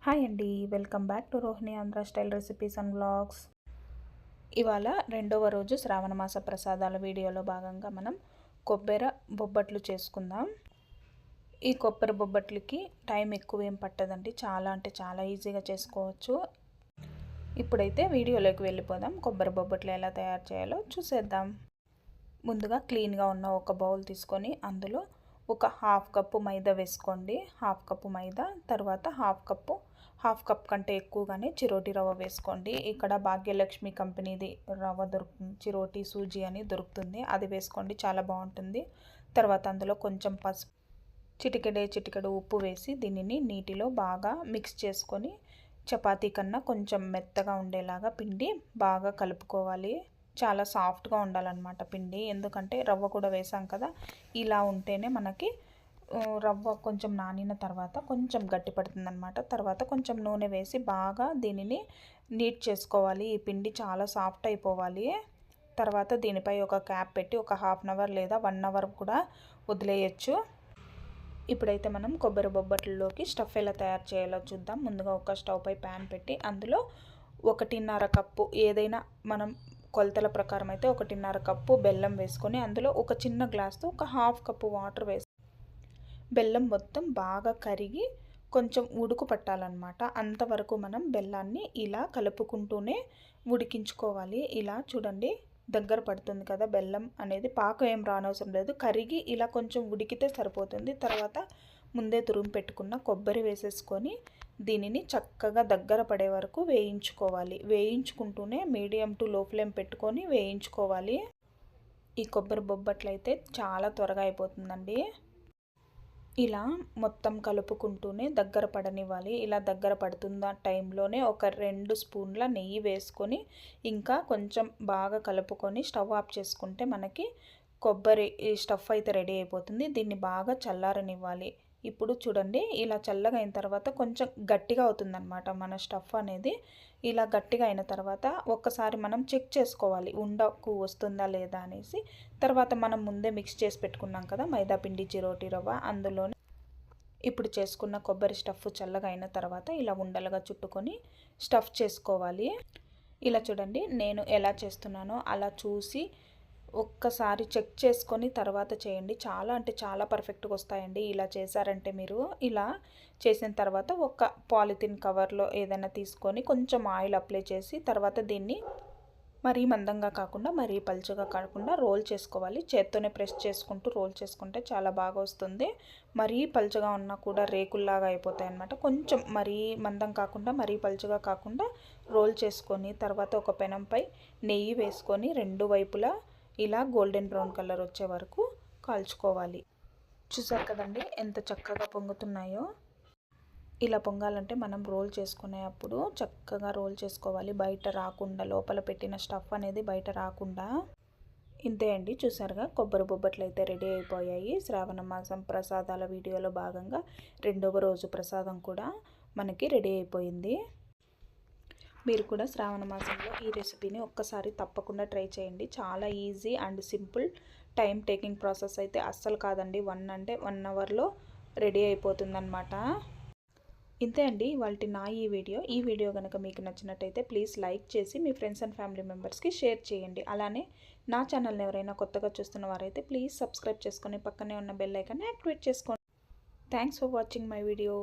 Hi అండి, welcome back to Rohini Andhra style recipes and vlogs. ఇవాళ రెండవ రోజు శ్రావణ మాస ప్రసాదాల వీడియోలో భాగంగా మనం కొబ్బరి బొబ్బట్లు చేసుకుందాం. ఈ కొబ్బరి బొబ్బట్లకి టైం ఎక్కువ ఏం పట్టదండి, చాలా అంటే చాలా ఈజీగా చేసుకోవచ్చు. ఇప్పుడైతే వీడియోలోకి వెళ్ళిపోదాం. కొబ్బరి బొబ్బట్లు ఎలా తయారు చేయాలో చూసేద్దాం. ముందుగా క్లీన్గా ఉన్న ఒక బౌల్ తీసుకొని అందులో ఒక హాఫ్ కప్పు మైదా వేసుకోండి. హాఫ్ కప్పు మైదా, తర్వాత హాఫ్ కప్ కంటే ఎక్కువగానే చిరోటి రవ్వ వేసుకోండి. ఇక్కడ భాగ్యలక్ష్మి కంపెనీది రవ్వ దొరుకుతుంది, చిరోటి సూజీ అని దొరుకుతుంది, అది వేసుకోండి, చాలా బాగుంటుంది. తర్వాత అందులో కొంచెం పసుపు, చిటికెడు ఉప్పు వేసి దీనిని నీటిలో బాగా మిక్స్ చేసుకొని చపాతీ కన్నా కొంచెం మెత్తగా ఉండేలాగా పిండి బాగా కలుపుకోవాలి. చాలా సాఫ్ట్గా ఉండాలన్నమాట పిండి, ఎందుకంటే రవ్వ కూడా వేసాం కదా. ఇలా ఉంటేనే మనకి రవ్వ కొంచెం నానిన తర్వాత కొంచెం గట్టి పడుతుందన్నమాట. తర్వాత కొంచెం నూనె వేసి బాగా దీనిని నీట్ చేసుకోవాలి. ఈ పిండి చాలా సాఫ్ట్ అయిపోవాలి. తర్వాత దీనిపై ఒక క్యాప్ పెట్టి ఒక హాఫ్ అన్ అవర్ లేదా 1 అవర్ కూడా వదిలేయచ్చు. ఇప్పుడైతే మనం కొబ్బరి బొబ్బట్లలోకి స్టఫ్ ఎలా తయారు చేయాలో చూద్దాం. ముందుగా ఒక స్టవ్ పై ప్యాన్ పెట్టి అందులో 1.5 కప్పు, ఏదైనా మనం కొలతల ప్రకారం అయితే 1.5 కప్పు బెల్లం వేసుకొని అందులో ఒక చిన్న గ్లాస్తో ఒక హాఫ్ కప్పు వాటర్ వేసి బెల్లం మొత్తం బాగా కరిగి కొంచెం ఉడుకు పట్టాలన్నమాట. అంతవరకు మనం బెల్లాన్ని ఇలా కలుపుకుంటూనే ఉడికించుకోవాలి. ఇలా చూడండి, దగ్గర పడుతుంది కదా బెల్లం అనేది, పాకం ఏం రానవసరం లేదు, కరిగి ఇలా కొంచెం ఉడికితే సరిపోతుంది. తర్వాత ముందే తురుము పెట్టుకున్న కొబ్బరి వేసేసుకొని దీనిని చక్కగా దగ్గర పడే వరకు వేయించుకోవాలి. వేయించుకుంటూనే మీడియం టు లో ఫ్లేమ్ పెట్టుకొని వేయించుకోవాలి. ఈ కొబ్బరి బొబ్బట్లు అయితే చాలా త్వరగా అయిపోతుందండి. ఇలా మొత్తం కలుపుకుంటూనే దగ్గర పడనివ్వాలి. ఇలా దగ్గర పడుతున్న టైంలోనే ఒక 2 స్పూన్ల నెయ్యి వేసుకొని ఇంకా కొంచెం బాగా కలుపుకొని స్టవ్ ఆఫ్ చేసుకుంటే మనకి కొబ్బరి స్టఫ్ అయితే రెడీ అయిపోతుంది. దీన్ని బాగా చల్లారనివ్వాలి. ఇప్పుడు చూడండి, ఇలా చల్లగా అయిన తర్వాత కొంచెం గట్టిగా అవుతుందన్నమాట మన స్టఫ్ అనేది. ఇలా గట్టిగా అయిన తర్వాత ఒక్కసారి మనం చెక్ చేసుకోవాలి ఉండకు వస్తుందా లేదా అనేసి. తర్వాత మనం ముందే మిక్స్ చేసి పెట్టుకున్నాం కదా మైదా పిండి, చిరోటి రవ్వ, అందులోనే ఇప్పుడు చేసుకున్న కొబ్బరి స్టఫ్ చల్లగా అయిన తర్వాత ఇలా ఉండలుగా చుట్టుకొని స్టఫ్ చేసుకోవాలి. ఇలా చూడండి, నేను ఎలా చేస్తున్నానో అలా చూసి ఒక్కసారి చెక్ చేసుకొని తర్వాత చేయండి. చాలా అంటే చాలా పర్ఫెక్ట్గా వస్తాయండి ఇలా చేశారంటే. మీరు ఇలా చేసిన తర్వాత ఒక పాలిథిన్ కవర్లో ఏదైనా తీసుకొని కొంచెం ఆయిల్ అప్లై చేసి తర్వాత దీన్ని మరీ మందంగా కాకుండా మరీ పలుచగా కాకుండా రోల్ చేసుకోవాలి. చేత్తోనే ప్రెస్ చేసుకుంటూ రోల్ చేసుకుంటే చాలా బాగా వస్తుంది. మరీ పలుచగా ఉన్నా కూడా రేకుల్లాగా అయిపోతాయి అన్నమాట. కొంచెం మరీ మందం కాకుండా మరీ పలుచగా కాకుండా రోల్ చేసుకొని తర్వాత ఒక పెనంపై నెయ్యి వేసుకొని 2 వైపులా ఇలా గోల్డెన్ బ్రౌన్ కలర్ వచ్చే వరకు కాల్చుకోవాలి. చూసారు కదండి ఎంత చక్కగా పొంగుతున్నాయో. ఇలా పొంగాలంటే మనం రోల్ చేసుకునేటప్పుడు చక్కగా రోల్ చేసుకోవాలి, బయట రాకుండా, లోపల పెట్టిన స్టఫ్ అనేది బయట రాకుండా. ఇంతే అండి, చూసారుగా కొబ్బరి బొబ్బట్లు అయితే రెడీ అయిపోయాయి. శ్రావణ మాసం ప్రసాదాల వీడియోలో భాగంగా రెండవ రోజు ప్రసాదం కూడా మనకి రెడీ అయిపోయింది. మీరు కూడా శ్రావణ మాసంలో ఈ రెసిపీని ఒక్కసారి తప్పకుండా ట్రై చేయండి. చాలా easy and simple, time taking process అయితే అస్సలు కాదండి. 1 అవర్లో రెడీ అయిపోతుందన్నమాట. ఇంతే అండి ఇవాల్టి ఈ వీడియో కనుక మీకు నచ్చినట్టయితే ప్లీజ్ లైక్ చేసి మీ ఫ్రెండ్స్ అండ్ ఫ్యామిలీ మెంబర్స్కి షేర్ చేయండి. అలానే నా ఛానల్ని ఎవరైనా కొత్తగా చూస్తున్న వారైతే ప్లీజ్ సబ్స్క్రైబ్ చేసుకొని పక్కనే ఉన్న బెల్ ఐకాన్ని యాక్టివేట్ చేసుకోండి. Thanks for watching my video.